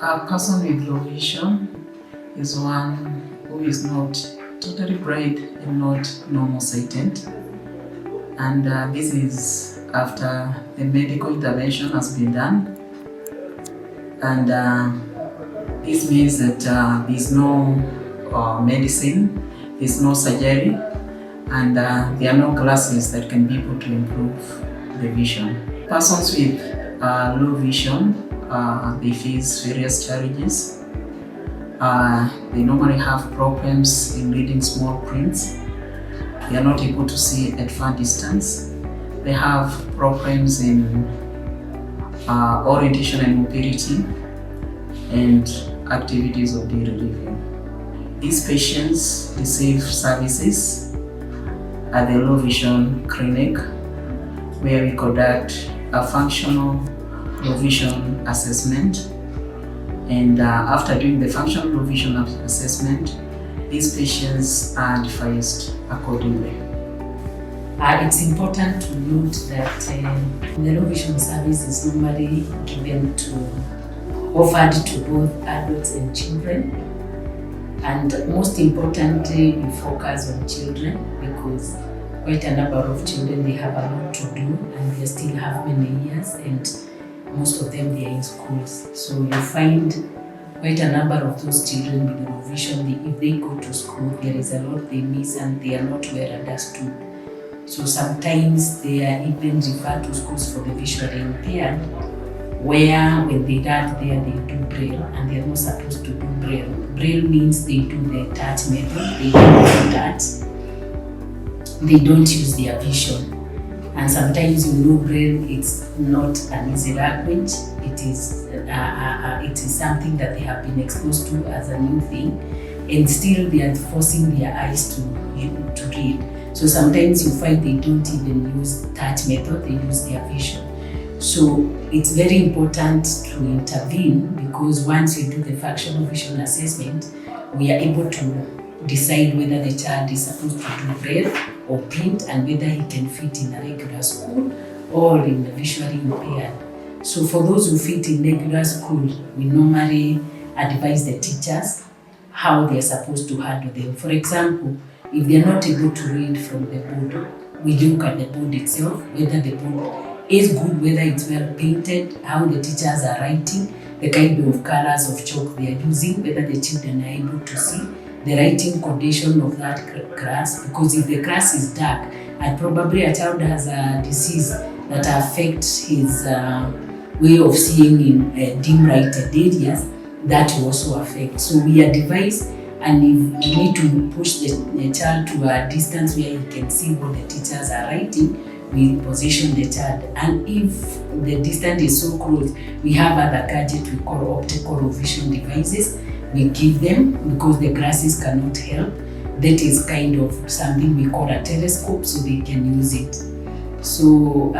A person with low vision is one who is not totally blind and not normal sighted. And this is after the medical intervention has been done. And this means that there's no medicine, there's no surgery, and there are no glasses that can be put to improve the vision. Persons with low vision, they face various challenges. They normally have problems in reading small prints. They are not able to see at far distance. They have problems in orientation and mobility and activities of daily living. These patients receive services at the low vision clinic, where we conduct a functional low vision assessment. And after doing the functional low vision assessment, these patients are advised accordingly. It's important to note that the low vision service is normally offered to both adults and children. And most importantly, we focus on children because quite a number of children, they have a lot to do and they still have many years, and most of them they are in schools. So you find quite a number of those children with low vision, if they go to school, there is a lot they miss and they are not well understood. So sometimes they are even referred to schools for the visually impaired, where when they learn there, they do Braille, and they are not supposed to do Braille. Braille means they do the touch method, they don't touch, they don't use their vision. And sometimes Braille, it's not an easy language. It is something that they have been exposed to as a new thing, and still they are forcing their eyes to read. So sometimes you find they don't even use touch method, they use their vision. So it's very important to intervene, because once you do the functional vision assessment, we are able to decide whether the child is supposed to do Braille or print, and whether he can fit in a regular school or in a visually impaired. So for those who fit in regular school, we normally advise the teachers how they are supposed to handle them. For example, if they are not able to read from the board, we look at the board itself, whether the board is good, whether it's well painted, how the teachers are writing, the kind of colors of chalk they are using, whether the children are able to see, the writing condition of that class. Because if the class is dark and probably a child has a disease that affects his way of seeing in dim lighted areas, that will also affect. So we advise, and if you need to push the child to a distance where he can see what the teachers are writing, we position the child. And if the distance is so close, we have other gadgets we call optical or vision devices. We give them, because the glasses cannot help. That is kind of something we call a telescope, so they can use it. So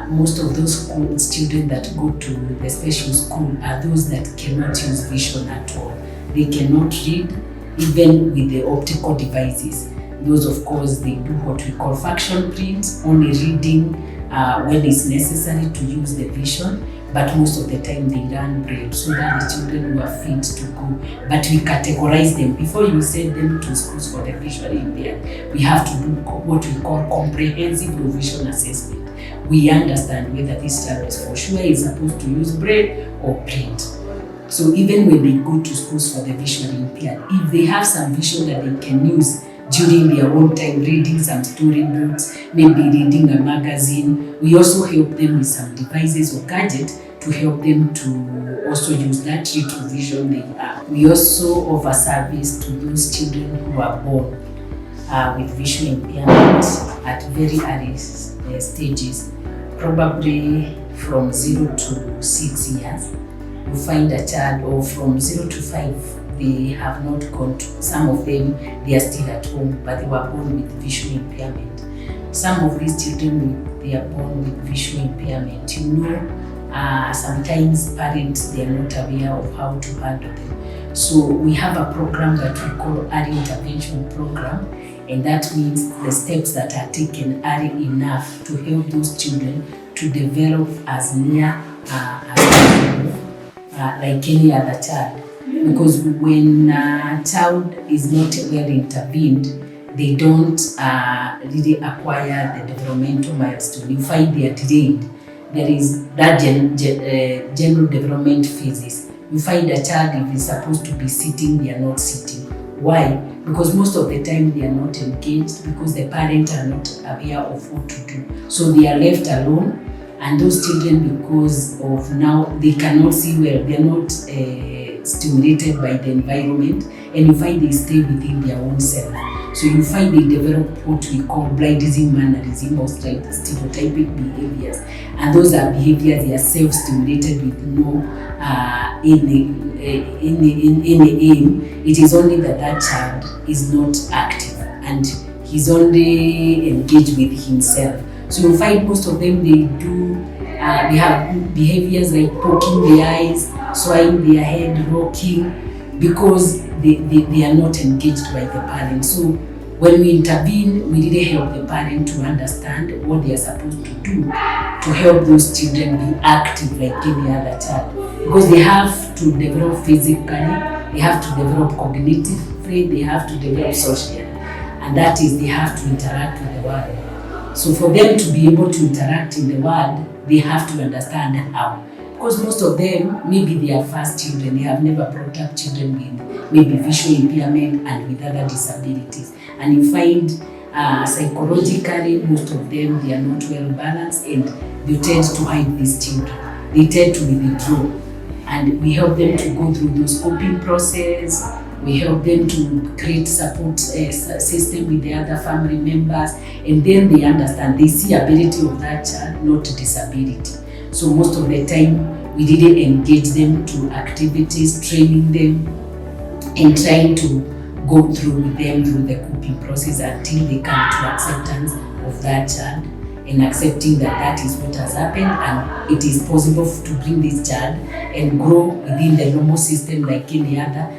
most of those children that go to the special school are those that cannot use vision at all. They cannot read even with the optical devices. Those, of course, they do what we call function print, only reading when it's necessary to use the vision, but most of the time they learn Braille, so that the children who are fit to go. But we categorize them. Before you send them to schools for the visually impaired, we have to do what we call comprehensive low vision assessment. We understand whether this child is for sure is supposed to use Braille or print. So even when they go to schools for the visually impaired, if they have some vision that they can use during their own time, reading some storybooks, maybe reading a magazine, we also help them with some devices or gadgets to help them to also use that little vision they have. We also offer service to those children who are born with visual impairment at very early stages, probably from 0 to 6 years. You find a child, or from 0 to 5, they have not gone to, some of them, they are still at home, but they were born with visual impairment. Some of these children, they are born with visual impairment. Sometimes parents, they are not aware of how to handle them. So we have a program that we call early intervention program, and that means the steps that are taken early enough to help those children to develop as near as possible like any other child. Because when a child is not well intervened, they don't really acquire the developmental milestone. You find they are delayed. There is that general development phases. You find a child, if he's supposed to be sitting, they are not sitting. Why? Because most of the time they are not engaged, because the parents are not aware of what to do. So they are left alone, and those children, because of now they cannot see well, they are not stimulated by the environment, and you find they stay within their own self. So you find they develop what we call blindism, mannerism, or stereotypic behaviors, and those are behaviors they are self-stimulated with no in the aim. It is only that child is not active and he's only engaged with himself. So you find most of them, they have behaviors like poking their eyes, swaying their head, rocking, because they are not engaged by the parent. So when we intervene, we really help the parent to understand what they are supposed to do to help those children be active like any other child. Because they have to develop physically, they have to develop cognitively, they have to develop socially. And that is, they have to interact with the world. So for them to be able to interact in the world, they have to understand how. Because most of them, maybe they are first children, they have never brought up children with maybe visual impairment and with other disabilities. And you find psychologically, most of them, they are not well balanced, and they tend to hide these children. They tend to withdraw. And we help them to go through those coping process. We help them to create support system with the other family members, and then they understand, they see ability of that child, not disability. So most of the time, we really engage them to activities, training them, and trying to go through with them through the coping process until they come to acceptance of that child, and accepting that that is what has happened, and it is possible to bring this child and grow within the normal system like any other,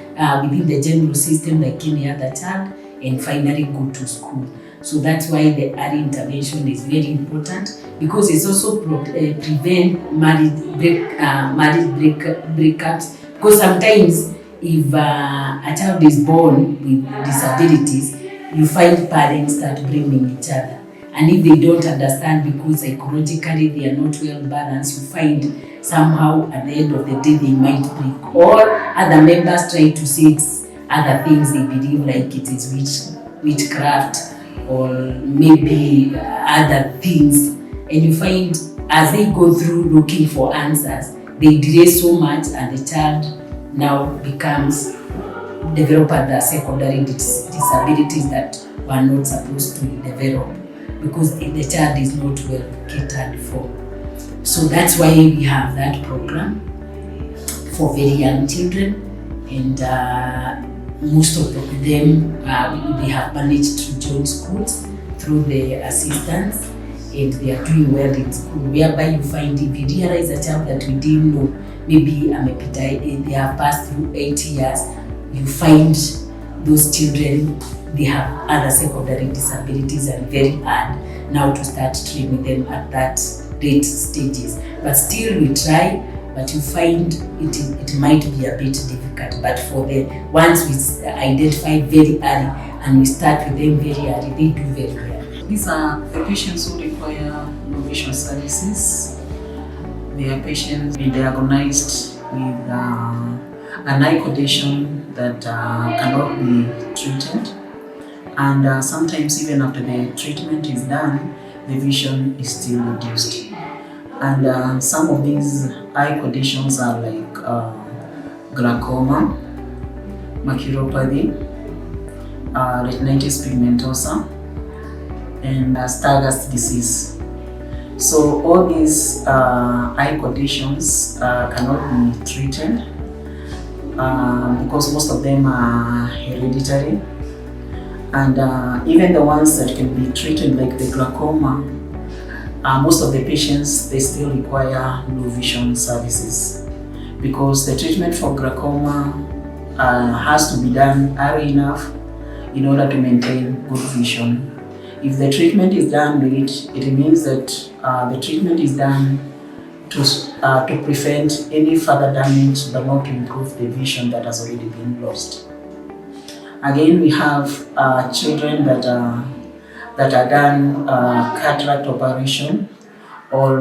within the general system like any other child, and finally go to school. So that's why the early intervention is very important, because it's also prevent marriage breakups. Because sometimes if a child is born with disabilities, you find parents start blaming each other. And if they don't understand, because psychologically they are not well balanced, you find somehow at the end of the day they might break. Or other members try to say it's other things they believe, like it is witchcraft or maybe other things. And you find as they go through looking for answers, they delay so much, and the child now becomes develop other secondary disabilities that were not supposed to develop, because the child is not well catered for. So that's why we have that program for very young children, and most of them they have managed to join schools through the assistance, and they are doing well in school, whereby you find if you realize a child that we didn't know, maybe they have passed through 8 years, you find those children, they have other secondary disabilities, and very hard now to start training them at that late stages. But still we try, but you find it might be a bit difficult. But for the ones we identify very early and we start with them very early, they do very well. These are the patients who require no vision services. They are patients diagnosed with an eye condition that cannot be treated. And sometimes even after the treatment is done, the vision is still reduced. And some of these eye conditions are like glaucoma, maculopathia, retinitis pigmentosa, and Stargardt disease. So all these eye conditions cannot be treated because most of them are hereditary. And even the ones that can be treated, like the glaucoma, most of the patients, they still require low vision services, because the treatment for glaucoma has to be done early enough in order to maintain good vision. If the treatment is done late, it means that the treatment is done to prevent any further damage, but not to improve the vision that has already been lost. Again, we have children that are done cataract operation, or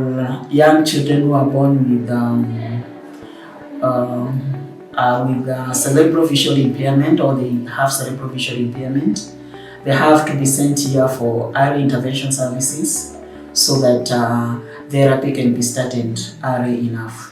young children who are born with cerebral visual impairment, or they have cerebral visual impairment. They have to be sent here for early intervention services so that therapy can be started early enough.